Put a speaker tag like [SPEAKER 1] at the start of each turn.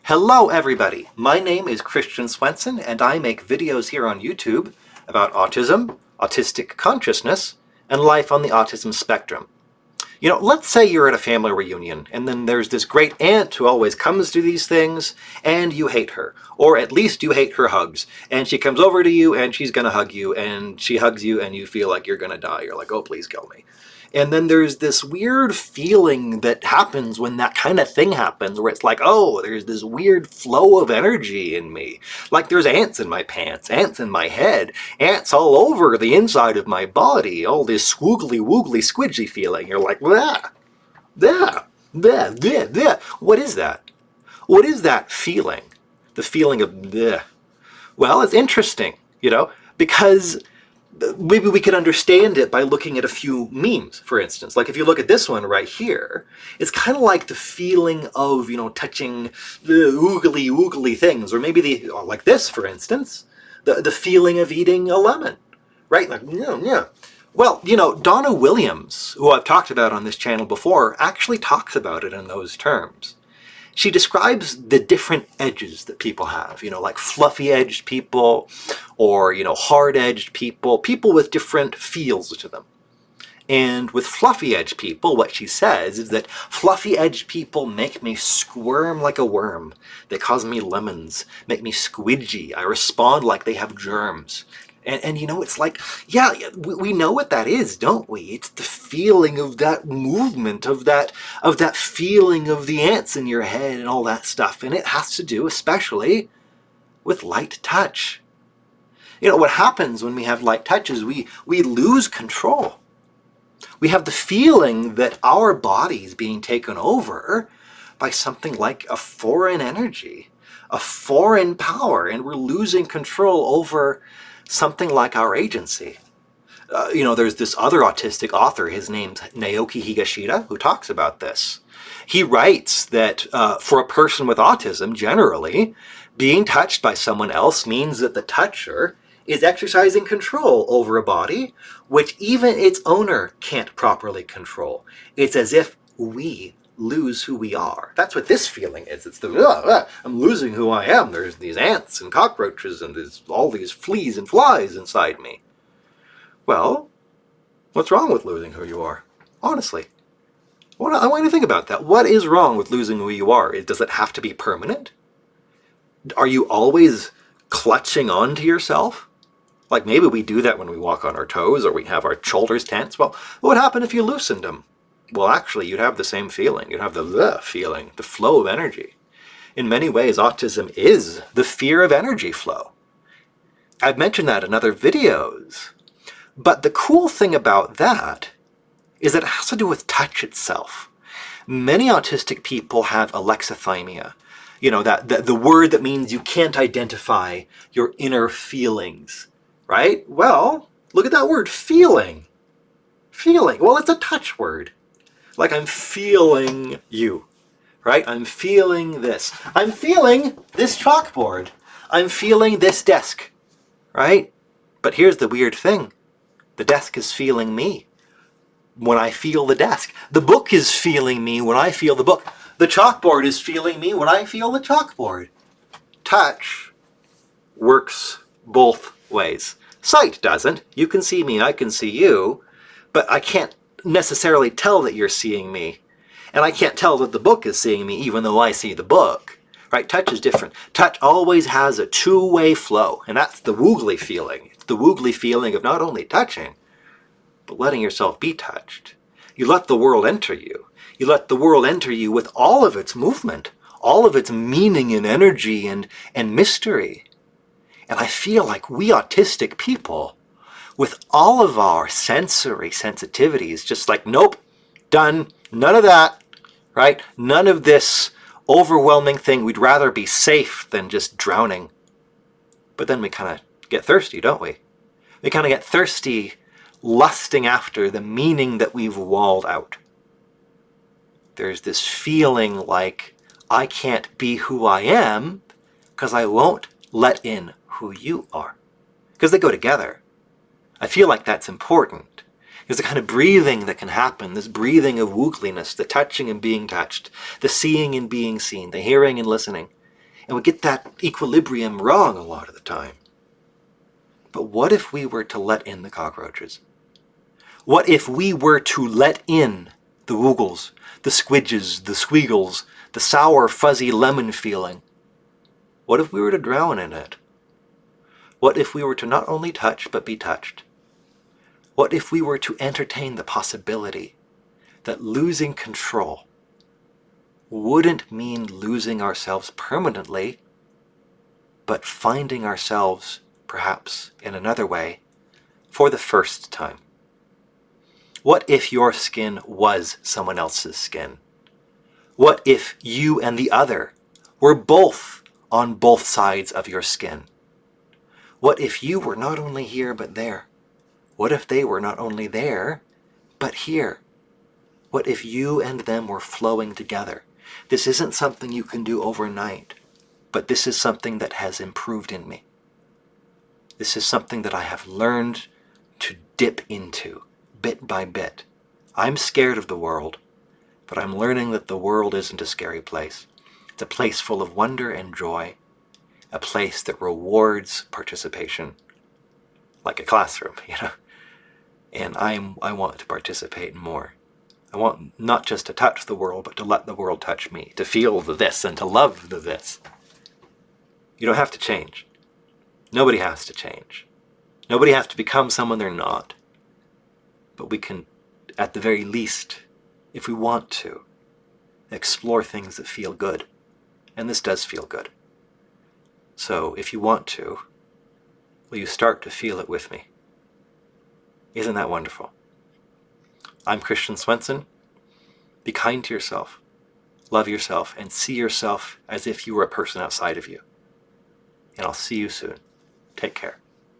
[SPEAKER 1] Hello everybody, my name is Christian Swenson and I make videos here on YouTube about autism, autistic consciousness, and life on the autism spectrum. You know, let's say you're at a family reunion and then there's this great aunt who always comes to these things and you hate her. Or at least you hate her hugs. And she comes over to you and she's gonna hug you and she hugs you and you feel like you're gonna die. You're like, oh, please kill me. And then there's this weird feeling that happens when that kind of thing happens where it's like, oh, there's this weird flow of energy in me. Like there's ants in my pants, ants in my head, ants all over the inside of my body, all this swoogly woogly squidgy feeling. You're like, blah, blah, blah, blah, blah. What is that? What is that feeling? The feeling of bleh. Well, it's interesting, because maybe we could understand it by looking at a few memes, for instance. Like if you look at this one right here, it's kind of like the feeling of, touching the oogly things. Or maybe like this, for instance, the feeling of eating a lemon, right? Like, yeah. Well, Donna Williams, who I've talked about on this channel before, actually talks about it in those terms. She describes the different edges that people have, like fluffy-edged people or, hard-edged people, people with different feels to them. And with fluffy-edged people, what she says is that fluffy-edged people make me squirm like a worm. They cause me lemons, make me squidgy. I respond like they have germs. And it's like, yeah, we know what that is, don't we? It's the feeling of that movement, of that feeling of the ants in your head and all that stuff. And it has to do especially with light touch. What happens when we have light touch is we lose control. We have the feeling that our body is being taken over by something like a foreign energy, a foreign power, and we're losing control over something like our agency. There's this other autistic author, his name's Naoki Higashida, who talks about this. He writes that for a person with autism, generally, being touched by someone else means that the toucher is exercising control over a body which even its owner can't properly control. It's as if we lose who we are. That's what this feeling is. It's I'm losing who I am. There's these ants and cockroaches and there's all these fleas and flies inside me. Well, what's wrong with losing who you are? Honestly. I want you to think about that. What is wrong with losing who you are? Does it have to be permanent? Are you always clutching on to yourself? Like maybe we do that when we walk on our toes or we have our shoulders tense. Well, what would happen if you loosened them? Well, actually, you'd have the same feeling. You'd have the feeling, the flow of energy. In many ways, autism is the fear of energy flow. I've mentioned that in other videos. But the cool thing about that is that it has to do with touch itself. Many autistic people have alexithymia. The word that means you can't identify your inner feelings, right? Well, look at that word, feeling. Feeling. Well, it's a touch word. Like I'm feeling you, right? I'm feeling this. I'm feeling this chalkboard. I'm feeling this desk, right? But here's the weird thing. The desk is feeling me when I feel the desk. The book is feeling me when I feel the book. The chalkboard is feeling me when I feel the chalkboard. Touch works both ways. Sight doesn't. You can see me, I can see you, but I can't necessarily tell that you're seeing me. And I can't tell that the book is seeing me even though I see the book. Right? Touch is different. Touch always has a two-way flow, and that's the woogly feeling. It's the woogly feeling of not only touching, but letting yourself be touched. You let the world enter you. You let the world enter you with all of its movement, all of its meaning and energy and mystery. And I feel like we autistic people, with all of our sensory sensitivities, just like, nope, done, none of that, right? None of this overwhelming thing. We'd rather be safe than just drowning. But then we kind of get thirsty, don't we? We kind of get thirsty, lusting after the meaning that we've walled out. There's this feeling like I can't be who I am because I won't let in who you are. Because they go together. I feel like that's important. There's a kind of breathing that can happen, this breathing of woogliness, the touching and being touched, the seeing and being seen, the hearing and listening. and we get that equilibrium wrong a lot of the time. But what if we were to let in the cockroaches? What if we were to let in the woogles, the squidges, the squeagles, the sour, fuzzy lemon feeling? What if we were to drown in it? What if we were to not only touch, but be touched? What if we were to entertain the possibility that losing control wouldn't mean losing ourselves permanently, but finding ourselves, perhaps in another way, for the first time? What if your skin was someone else's skin? What if you and the other were both on both sides of your skin? What if you were not only here but there? What if they were not only there but here? What if you and them were flowing together? This isn't something you can do overnight, but this is something that has improved in me. This is something that I have learned to dip into, bit by bit. I'm scared of the world, but I'm learning that the world isn't a scary place. It's a place full of wonder and joy, a place that rewards participation, like a classroom, And I want to participate more. I want not just to touch the world, but to let the world touch me, to feel the this and to love the this. You don't have to change. Nobody has to change. Nobody has to become someone they're not. But we can, at the very least, if we want to, explore things that feel good. And this does feel good. So if you want to, will you start to feel it with me? Isn't that wonderful? I'm Christian Swenson. Be kind to yourself, love yourself, and see yourself as if you were a person outside of you. And I'll see you soon. Take care.